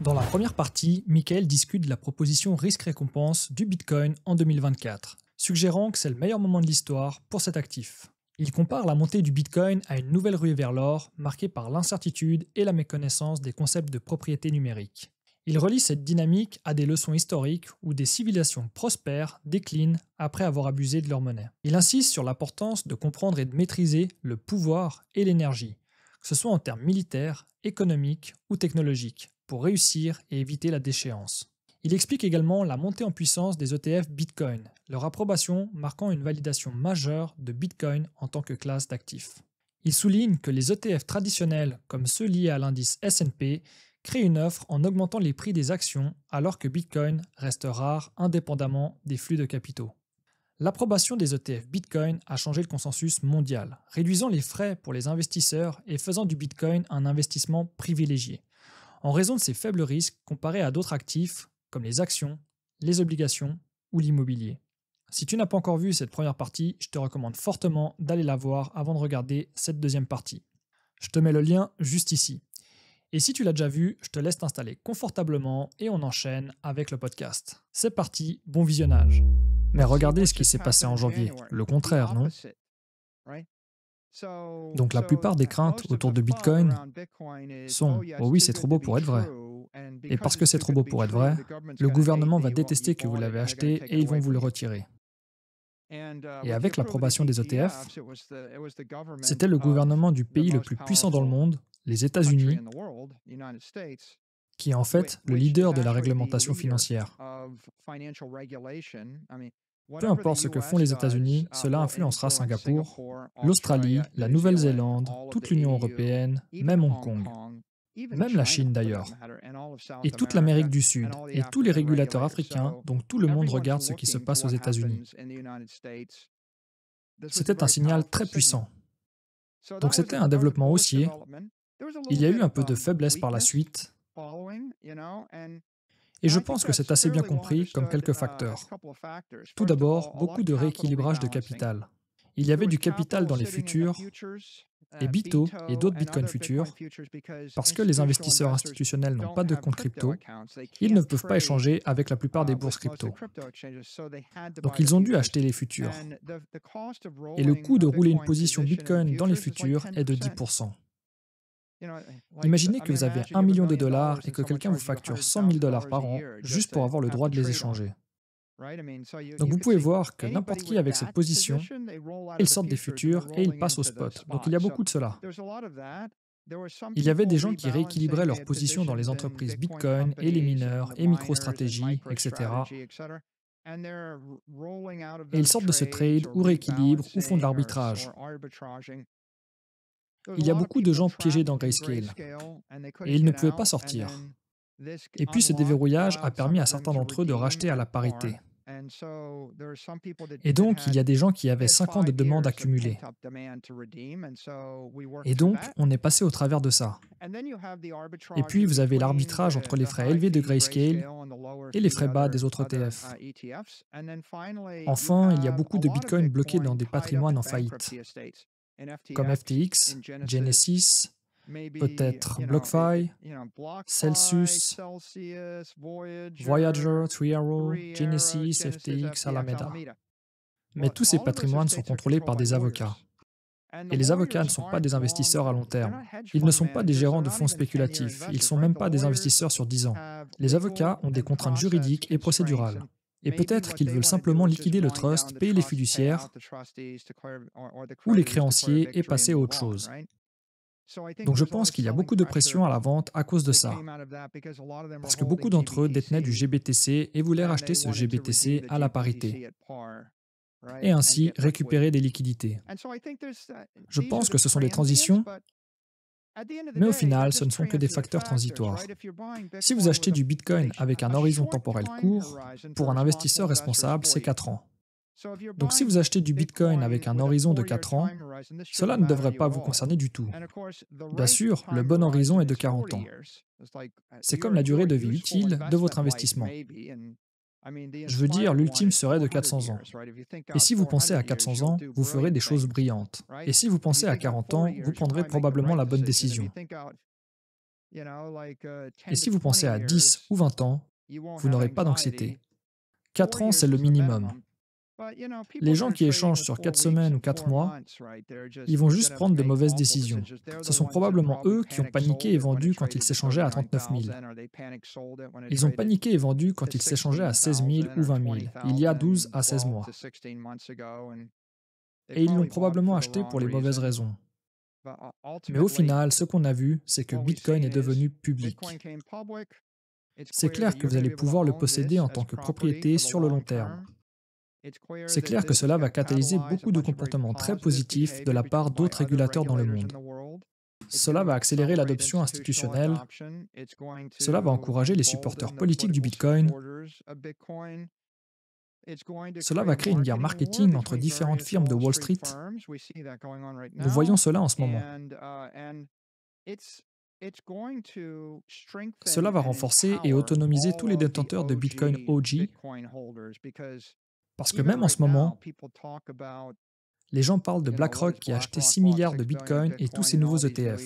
Dans la première partie, Michael discute de la proposition risque-récompense du Bitcoin en 2024, suggérant que c'est le meilleur moment de l'histoire pour cet actif. Il compare la montée du Bitcoin à une nouvelle ruée vers l'or, marquée par l'incertitude et la méconnaissance des concepts de propriété numérique. Il relie cette dynamique à des leçons historiques où des civilisations prospèrent déclinent après avoir abusé de leur monnaie. Il insiste sur l'importance de comprendre et de maîtriser le pouvoir et l'énergie, que ce soit en termes militaires, économiques ou technologiques, pour réussir et éviter la déchéance. Il explique également la montée en puissance des ETF Bitcoin, leur approbation marquant une validation majeure de Bitcoin en tant que classe d'actifs. Il souligne que les ETF traditionnels, comme ceux liés à l'indice S&P, créent une offre en augmentant les prix des actions alors que Bitcoin reste rare indépendamment des flux de capitaux. L'approbation des ETF Bitcoin a changé le consensus mondial, réduisant les frais pour les investisseurs et faisant du Bitcoin un investissement privilégié, en raison de ses faibles risques comparés à d'autres actifs comme les actions, les obligations ou l'immobilier. Si tu n'as pas encore vu cette première partie, je te recommande fortement d'aller la voir avant de regarder cette deuxième partie. Je te mets le lien juste ici. Et si tu l'as déjà vu, je te laisse t'installer confortablement et on enchaîne avec le podcast. C'est parti, bon visionnage. Mais regardez ce qui s'est passé en janvier, le contraire, non? Donc la plupart des craintes autour de Bitcoin sont « Oh oui, c'est trop beau pour être vrai ». Et parce que c'est trop beau pour être vrai, le gouvernement va détester que vous l'avez acheté et ils vont vous le retirer. Et avec l'approbation des ETF, c'était le gouvernement du pays le plus puissant dans le monde, les États-Unis, qui est en fait le leader de la réglementation financière. Peu importe ce que font les États-Unis, cela influencera Singapour, l'Australie, la Nouvelle-Zélande, toute l'Union européenne, même Hong Kong, même la Chine d'ailleurs, et toute l'Amérique du Sud, et tous les régulateurs africains, donc tout le monde regarde ce qui se passe aux États-Unis. C'était un signal très puissant. Donc c'était un développement haussier. Il y a eu un peu de faiblesse par la suite, et je pense que c'est assez bien compris comme quelques facteurs. Tout d'abord, beaucoup de rééquilibrage de capital. Il y avait du capital dans les futurs, les BITO et d'autres Bitcoin futurs, parce que les investisseurs institutionnels n'ont pas de compte crypto, ils ne peuvent pas échanger avec la plupart des bourses crypto. Donc ils ont dû acheter les futurs. Et le coût de rouler une position Bitcoin dans les futurs est de 10%. Imaginez que vous avez 1 million de dollars et que quelqu'un vous facture 100 000 dollars par an juste pour avoir le droit de les échanger. Donc vous pouvez voir que n'importe qui avec cette position, ils sortent des futurs et ils passent au spot. Donc il y a beaucoup de cela. Il y avait des gens qui rééquilibraient leur position dans les entreprises Bitcoin et les mineurs et MicroStrategy, etc. Et ils sortent de ce trade ou rééquilibrent ou font de l'arbitrage. Il y a beaucoup de gens piégés dans Grayscale et ils ne pouvaient pas sortir. Et puis ce déverrouillage a permis à certains d'entre eux de racheter à la parité. Et donc, il y a des gens qui avaient 5 ans de demandes accumulées. Et donc, on est passé au travers de ça. Et puis, vous avez l'arbitrage entre les frais élevés de Grayscale et les frais bas des autres ETF. Enfin, il y a beaucoup de Bitcoin bloqués dans des patrimoines en faillite, comme FTX, Genesis, peut-être BlockFi, Celsius, Voyager, Three Arrow, Genesis, FTX, Alameda. Mais tous ces patrimoines sont contrôlés par des avocats. Et les avocats ne sont pas des investisseurs à long terme. Ils ne sont pas des gérants de fonds spéculatifs. Ils ne sont même pas des investisseurs sur 10 ans. Les avocats ont des contraintes juridiques et procédurales. Et peut-être qu'ils veulent simplement liquider le trust, payer les fiduciaires ou les créanciers et passer à autre chose. Donc je pense qu'il y a beaucoup de pression à la vente à cause de ça. Parce que beaucoup d'entre eux détenaient du GBTC et voulaient racheter ce GBTC à la parité. Et ainsi récupérer des liquidités. Je pense que ce sont des transitions, mais au final, ce ne sont que des facteurs transitoires. Si vous achetez du Bitcoin avec un horizon temporel court, pour un investisseur responsable, c'est 4 ans. Donc si vous achetez du Bitcoin avec un horizon de 4 ans, cela ne devrait pas vous concerner du tout. Bien sûr, le bon horizon est de 40 ans. C'est comme la durée de vie utile de votre investissement. Je veux dire, l'ultime serait de 400 ans. Et si vous pensez à 400 ans, vous ferez des choses brillantes. Et si vous pensez à 40 ans, vous prendrez probablement la bonne décision. Et si vous pensez à 10 ou 20 ans, vous n'aurez pas d'anxiété. 4 ans, c'est le minimum. Les gens qui échangent sur 4 semaines ou 4 mois, ils vont juste prendre de mauvaises décisions. Ce sont probablement eux qui ont paniqué et vendu quand ils s'échangeaient à 39 000. Ils ont paniqué et vendu quand ils s'échangeaient à 16 000 ou 20 000, il y a 12 à 16 mois. Et ils l'ont probablement acheté pour les mauvaises raisons. Mais au final, ce qu'on a vu, c'est que Bitcoin est devenu public. C'est clair que vous allez pouvoir le posséder en tant que propriété sur le long terme. C'est clair que cela va catalyser beaucoup de comportements très positifs de la part d'autres régulateurs dans le monde. Cela va accélérer l'adoption institutionnelle. Cela va encourager les supporters politiques du Bitcoin. Cela va créer une guerre marketing entre différentes firmes de Wall Street. Nous voyons cela en ce moment. Cela va renforcer et autonomiser tous les détenteurs de Bitcoin OG, parce que même en ce moment, les gens parlent de BlackRock qui a acheté 6 milliards de Bitcoin et tous ces nouveaux ETF.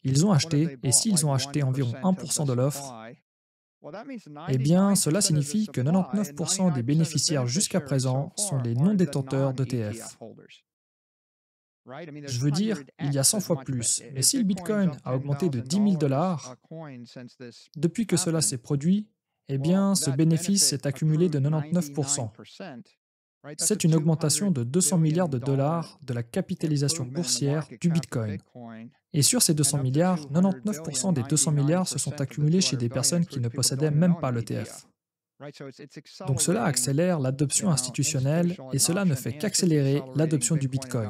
Ils ont acheté, et s'ils ont acheté environ 1% de l'offre, eh bien, cela signifie que 99% des bénéficiaires jusqu'à présent sont les non-détenteurs d'ETF. Je veux dire, il y a 100 fois plus. Mais si le Bitcoin a augmenté de 10 000 dollars depuis que cela s'est produit, eh bien, ce bénéfice s'est accumulé de 99%. C'est une augmentation de 200 milliards de dollars de la capitalisation boursière du Bitcoin. Et sur ces 200 milliards, 99% des 200 milliards se sont accumulés chez des personnes qui ne possédaient même pas l'ETF. Donc cela accélère l'adoption institutionnelle et cela ne fait qu'accélérer l'adoption du Bitcoin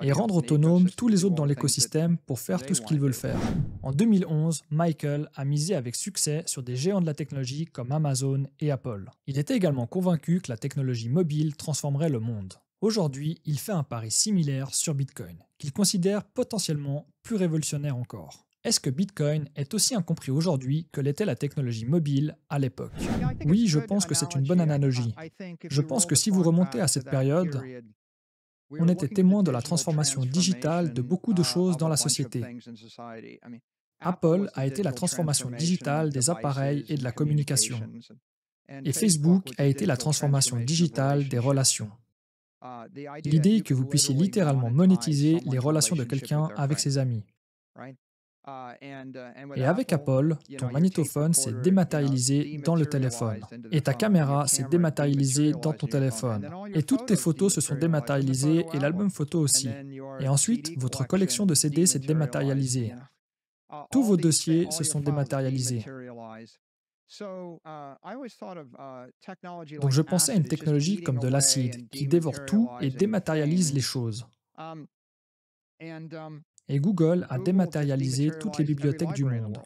et rendre autonomes tous les autres dans l'écosystème pour faire tout ce qu'ils veulent faire. En 2011, Michael a misé avec succès sur des géants de la technologie comme Amazon et Apple. Il était également convaincu que la technologie mobile transformerait le monde. Aujourd'hui, il fait un pari similaire sur Bitcoin, qu'il considère potentiellement plus révolutionnaire encore. Est-ce que Bitcoin est aussi incompris aujourd'hui que l'était la technologie mobile à l'époque? Oui, je pense que c'est une bonne analogie. Je pense que si vous remontez à cette période, on était témoin de la transformation digitale de beaucoup de choses dans la société. Apple a été la transformation digitale des appareils et de la communication. Et Facebook a été la transformation digitale des relations. L'idée que vous puissiez littéralement monétiser les relations de quelqu'un avec ses amis. Et avec Apple, ton magnétophone s'est dématérialisé dans le téléphone. Et ta caméra s'est dématérialisée dans ton téléphone. Et toutes tes photos se sont dématérialisées et l'album photo aussi. Et ensuite, votre collection de CD s'est dématérialisée. Tous vos dossiers se sont dématérialisés. Donc je pensais à une technologie comme de l'acide qui dévore tout et dématérialise les choses. Et Google a dématérialisé toutes les bibliothèques du monde.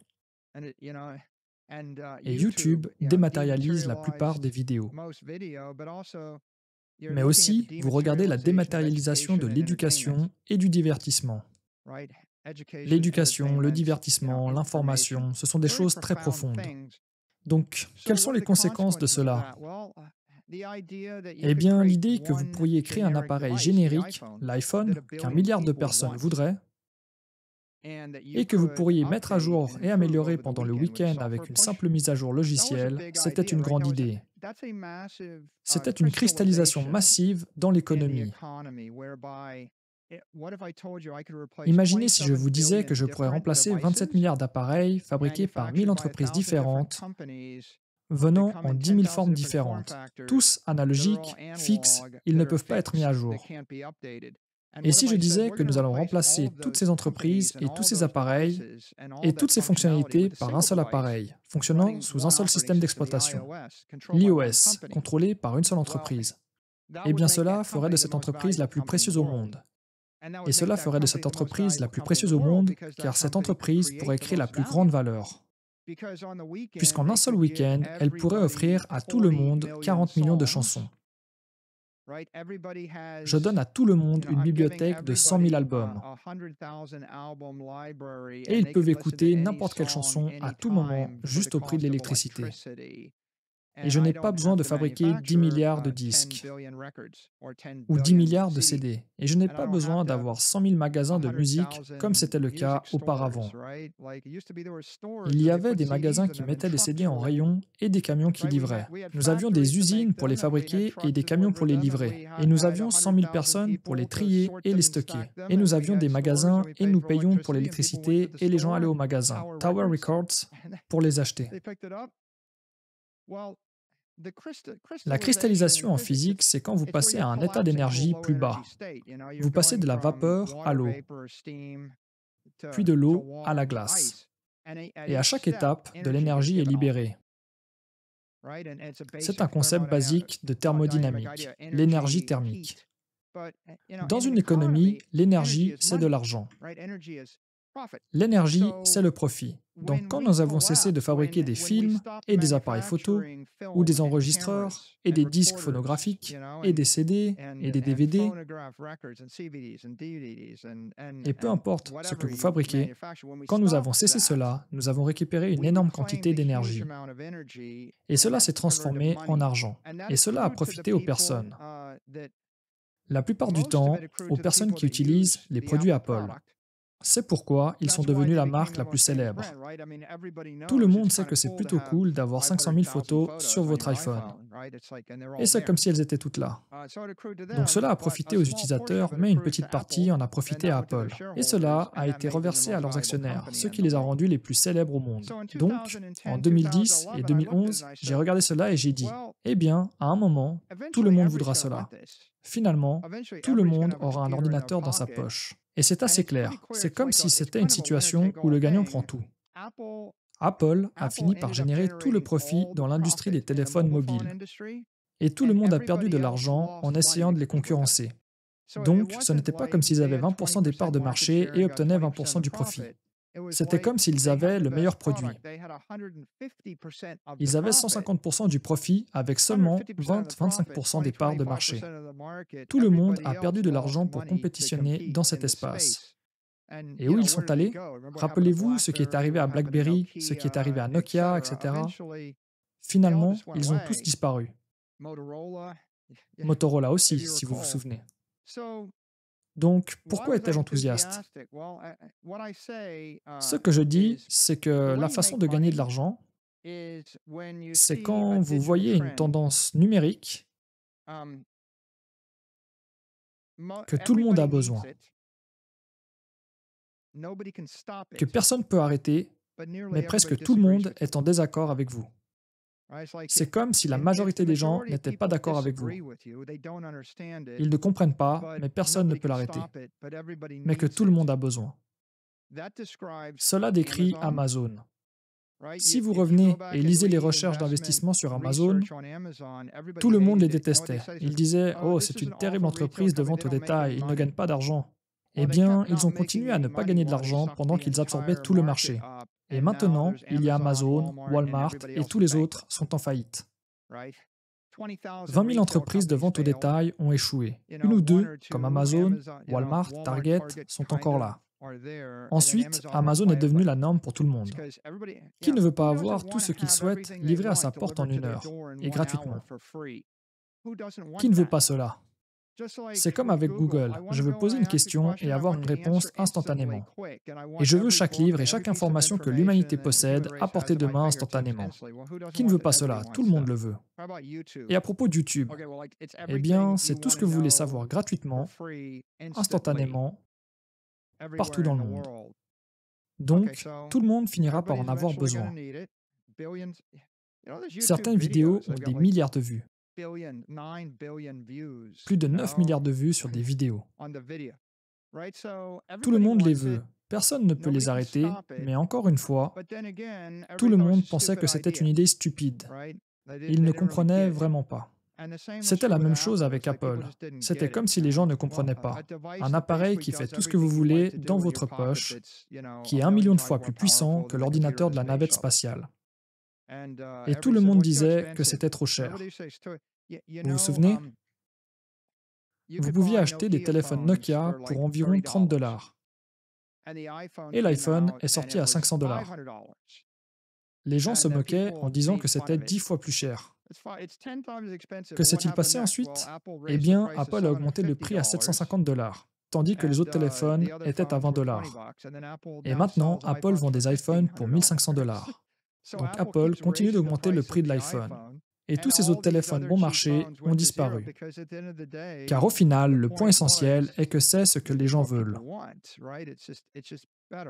Et YouTube dématérialise la plupart des vidéos. Mais aussi, vous regardez la dématérialisation de l'éducation et du divertissement. L'éducation, le divertissement, l'information, ce sont des choses très profondes. Donc, quelles sont les conséquences de cela? Eh bien, l'idée que vous pourriez créer un appareil générique, l'iPhone, qu'un milliard de personnes voudraient, et que vous pourriez mettre à jour et améliorer pendant le week-end avec une simple mise à jour logicielle, c'était une grande idée. C'était une cristallisation massive dans l'économie. Imaginez si je vous disais que je pourrais remplacer 27 milliards d'appareils fabriqués par 1000 entreprises différentes, venant en 10 000 formes différentes. Tous analogiques, fixes, ils ne peuvent pas être mis à jour. Et si je disais que nous allons remplacer toutes ces entreprises et tous ces appareils et toutes ces fonctionnalités par un seul appareil, fonctionnant sous un seul système d'exploitation, l'iOS, contrôlé par une seule entreprise, eh bien cela ferait de cette entreprise la plus précieuse au monde. Et cela ferait de cette entreprise la plus précieuse au monde, car cette entreprise pourrait créer la plus grande valeur. Puisqu'en un seul week-end, elle pourrait offrir à tout le monde 40 millions de chansons. Je donne à tout le monde une bibliothèque de 100 000 albums. Et ils peuvent écouter n'importe quelle chanson à tout moment, juste au prix de l'électricité. Et je n'ai pas besoin de fabriquer 10 milliards de disques ou 10 milliards de CD. Et je n'ai pas besoin d'avoir 100 000 magasins de musique comme c'était le cas auparavant. Il y avait des magasins qui mettaient des CD en rayon et des camions qui livraient. Nous avions des usines pour les fabriquer et des camions pour les livrer. Et nous avions 100 000 personnes pour les trier et les stocker. Et nous avions des magasins et nous payions pour l'électricité et les gens allaient au magasin, Tower Records, pour les acheter. La cristallisation en physique, c'est quand vous passez à un état d'énergie plus bas. Vous passez de la vapeur à l'eau, puis de l'eau à la glace. Et à chaque étape, de l'énergie est libérée. C'est un concept basique de thermodynamique, l'énergie thermique. Dans une économie, l'énergie, c'est de l'argent. L'énergie, c'est le profit. Donc quand nous avons cessé de fabriquer des films et des appareils photo, ou des enregistreurs, et des disques phonographiques, et des CD, et des DVD, et peu importe ce que vous fabriquez, quand nous avons cessé cela, nous avons récupéré une énorme quantité d'énergie. Et cela s'est transformé en argent. Et cela a profité aux personnes. La plupart du temps, aux personnes qui utilisent les produits Apple. C'est pourquoi ils sont devenus la marque la plus célèbre. Tout le monde sait que c'est plutôt cool d'avoir 500 000 photos sur votre iPhone. Et c'est comme si elles étaient toutes là. Donc cela a profité aux utilisateurs, mais une petite partie en a profité à Apple. Et cela a été reversé à leurs actionnaires, ce qui les a rendus les plus célèbres au monde. Donc, en 2010 et 2011, j'ai regardé cela et j'ai dit, eh bien, à un moment, tout le monde voudra cela. Finalement, tout le monde aura un ordinateur dans sa poche. Et c'est assez clair. C'est comme si c'était une situation où le gagnant prend tout. Apple a fini par générer tout le profit dans l'industrie des téléphones mobiles. Et tout le monde a perdu de l'argent en essayant de les concurrencer. Donc, ce n'était pas comme s'ils avaient 20% des parts de marché et obtenaient 20% du profit. C'était comme s'ils avaient le meilleur produit. Ils avaient 150% du profit avec seulement 20-25% des parts de marché. Tout le monde a perdu de l'argent pour compétitionner dans cet espace. Et où ils sont allés? Rappelez-vous ce qui est arrivé à BlackBerry, ce qui est arrivé à Nokia, etc. Finalement, ils ont tous disparu. Motorola aussi, si vous vous souvenez. Donc, pourquoi étais-je enthousiaste? Ce que je dis, c'est que la façon de gagner de l'argent, c'est quand vous voyez une tendance numérique que tout le monde a besoin, que personne ne peut arrêter, mais presque tout le monde est en désaccord avec vous. C'est comme si la majorité des gens n'étaient pas d'accord avec vous. Ils ne comprennent pas, mais personne ne peut l'arrêter, mais que tout le monde a besoin. Cela décrit Amazon. Si vous revenez et lisez les recherches d'investissement sur Amazon, tout le monde les détestait. Ils disaient « Oh, c'est une terrible entreprise de vente au détail, ils ne gagnent pas d'argent. » Eh bien, ils ont continué à ne pas gagner de l'argent pendant qu'ils absorbaient tout le marché. Et maintenant, il y a Amazon, Walmart et tous les autres sont en faillite. 20 000 entreprises de vente au détail ont échoué. Une ou deux, comme Amazon, Walmart, Target, sont encore là. Ensuite, Amazon est devenu la norme pour tout le monde. Qui ne veut pas avoir tout ce qu'il souhaite livré à sa porte en 1 heure, et gratuitement? Qui ne veut pas cela? C'est comme avec Google. Je veux poser une question et avoir une réponse instantanément. Et je veux chaque livre et chaque information que l'humanité possède à portée de main instantanément. Qui ne veut pas cela? Tout le monde le veut. Et à propos de YouTube, eh bien, c'est tout ce que vous voulez savoir gratuitement, instantanément, partout dans le monde. Donc, tout le monde finira par en avoir besoin. Certaines vidéos ont des milliards de vues. Plus de 9 milliards de vues sur des vidéos. Tout le monde les veut. Personne ne peut les arrêter, mais encore une fois, tout le monde pensait que c'était une idée stupide. Ils ne comprenaient vraiment pas. C'était la même chose avec Apple. C'était comme si les gens ne comprenaient pas. Un appareil qui fait tout ce que vous voulez dans votre poche, qui est 1 million de fois plus puissant que l'ordinateur de la navette spatiale. Et tout le monde disait que c'était trop cher. Vous vous souvenez? Vous pouviez acheter des téléphones Nokia pour environ 30 $. Et l'iPhone est sorti à 500 $. Les gens se moquaient en disant que c'était 10 fois plus cher. Que s'est-il passé ensuite? Eh bien, Apple a augmenté le prix à 750 $, tandis que les autres téléphones étaient à 20 $. Et maintenant, Apple vend des iPhones pour 1500 $. Donc Apple continue d'augmenter le prix de l'iPhone. Et tous ces autres téléphones bon marché ont disparu. Car au final, le point essentiel est que c'est ce que les gens veulent.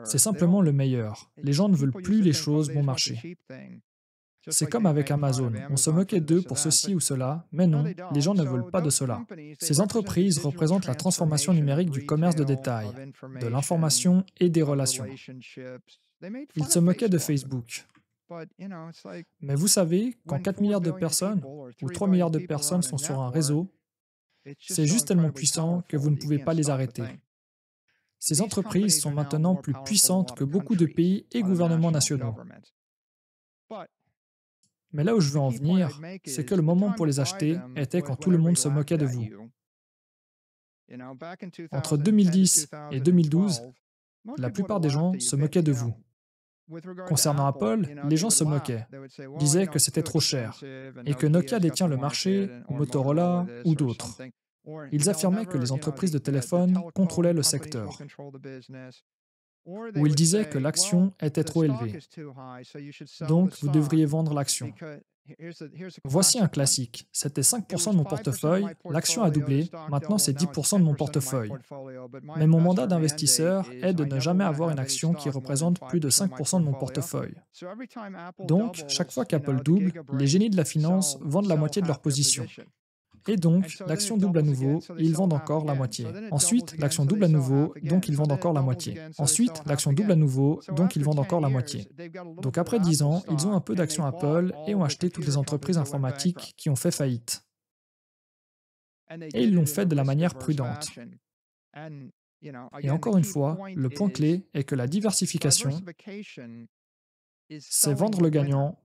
C'est simplement le meilleur. Les gens ne veulent plus les choses bon marché. C'est comme avec Amazon. On se moquait d'eux pour ceci ou cela, mais non, les gens ne veulent pas de cela. Ces entreprises représentent la transformation numérique du commerce de détail, de l'information et des relations. Ils se moquaient de Facebook. Mais vous savez, quand 4 milliards de personnes ou 3 milliards de personnes sont sur un réseau, c'est juste tellement puissant que vous ne pouvez pas les arrêter. Ces entreprises sont maintenant plus puissantes que beaucoup de pays et gouvernements nationaux. Mais là où je veux en venir, c'est que le moment pour les acheter était quand tout le monde se moquait de vous. Entre 2010 et 2012, la plupart des gens se moquaient de vous. Concernant Apple, les gens se moquaient, disaient que c'était trop cher et que Nokia détient le marché, ou Motorola, ou d'autres. Ils affirmaient que les entreprises de téléphone contrôlaient le secteur. Ou ils disaient que l'action était trop élevée. Donc, vous devriez vendre l'action. Voici un classique. C'était 5% de mon portefeuille, l'action a doublé, maintenant c'est 10% de mon portefeuille. Mais mon mandat d'investisseur est de ne jamais avoir une action qui représente plus de 5% de mon portefeuille. Donc, chaque fois qu'Apple double, les génies de la finance vendent la moitié de leur position. Et donc, l'action double à nouveau, ils vendent encore la moitié. Ensuite, l'action double à nouveau, donc ils vendent encore la moitié. Ensuite, l'action double à nouveau, donc ils vendent encore la moitié. Donc après 10 ans, ils ont un peu d'actions Apple et ont acheté toutes les entreprises informatiques qui ont fait faillite. Et ils l'ont fait de la manière prudente. Et encore une fois, le point clé est que la diversification, c'est vendre le gagnant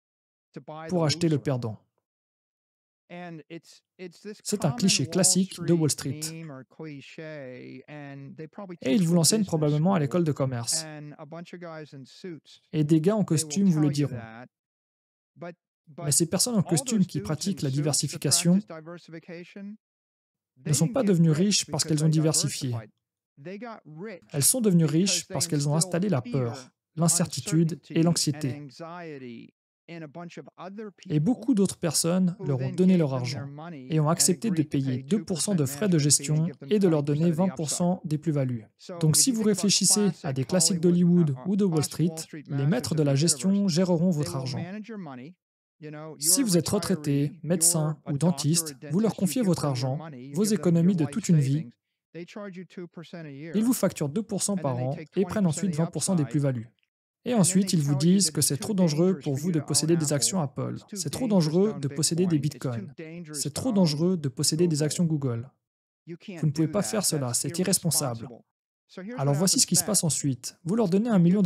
pour acheter le perdant. C'est un cliché classique de Wall Street. Et ils vous l'enseignent probablement à l'école de commerce. Et des gars en costume vous le diront. Mais ces personnes en costume qui pratiquent la diversification ne sont pas devenues riches parce qu'elles ont diversifié. Elles sont devenues riches parce qu'elles ont installé la peur, l'incertitude et l'anxiété. Et beaucoup d'autres personnes leur ont donné leur argent et ont accepté de payer 2% de frais de gestion et de leur donner 20% des plus-values. Donc si vous réfléchissez à des classiques d'Hollywood ou de Wall Street, les maîtres de la gestion géreront votre argent. Si vous êtes retraité, médecin ou dentiste, vous leur confiez votre argent, vos économies de toute une vie. Ils vous facturent 2% par an et prennent ensuite 20% des plus-values. Et ensuite, ils vous disent que c'est trop dangereux pour vous de posséder des actions Apple. C'est trop dangereux de posséder des bitcoins. C'est trop dangereux de posséder des actions Google. Vous ne pouvez pas faire cela, c'est irresponsable. Alors voici ce qui se passe ensuite. Vous leur donnez $1 million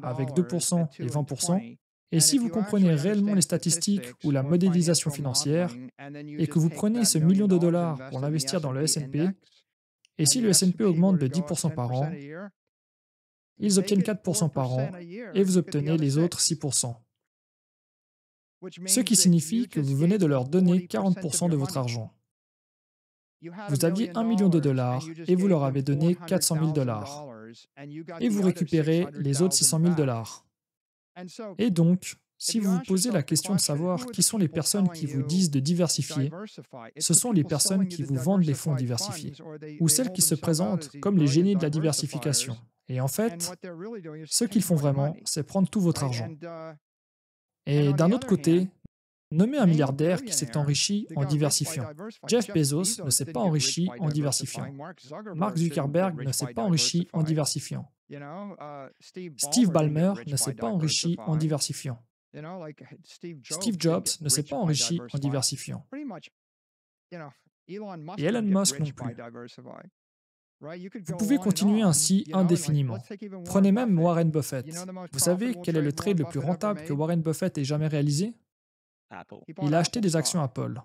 avec 2% et 20%. Et si vous comprenez réellement les statistiques ou la modélisation financière, et que vous prenez ce $1 million pour l'investir dans le S&P, et si le S&P augmente de 10% par an, ils obtiennent 4% par an et vous obtenez les autres 6%. Ce qui signifie que vous venez de leur donner 40% de votre argent. Vous aviez $1 million et vous leur avez donné $400 000. Et vous récupérez les autres $600 000. Et donc, si vous vous posez la question de savoir qui sont les personnes qui vous disent de diversifier, ce sont les personnes qui vous vendent les fonds diversifiés, ou celles qui se présentent comme les génies de la diversification. Et en fait, ce qu'ils font vraiment, c'est prendre tout votre argent. Et d'un autre côté, nommez un milliardaire qui s'est enrichi en diversifiant. Jeff Bezos ne s'est pas enrichi en diversifiant. Mark Zuckerberg ne s'est pas enrichi en diversifiant. Steve Ballmer ne s'est pas enrichi en diversifiant. Steve Jobs ne s'est pas enrichi en diversifiant. Et Elon Musk non plus. Vous pouvez continuer ainsi indéfiniment. Prenez même Warren Buffett. Vous savez quel est le trade le plus rentable que Warren Buffett ait jamais réalisé? Il a acheté des actions Apple.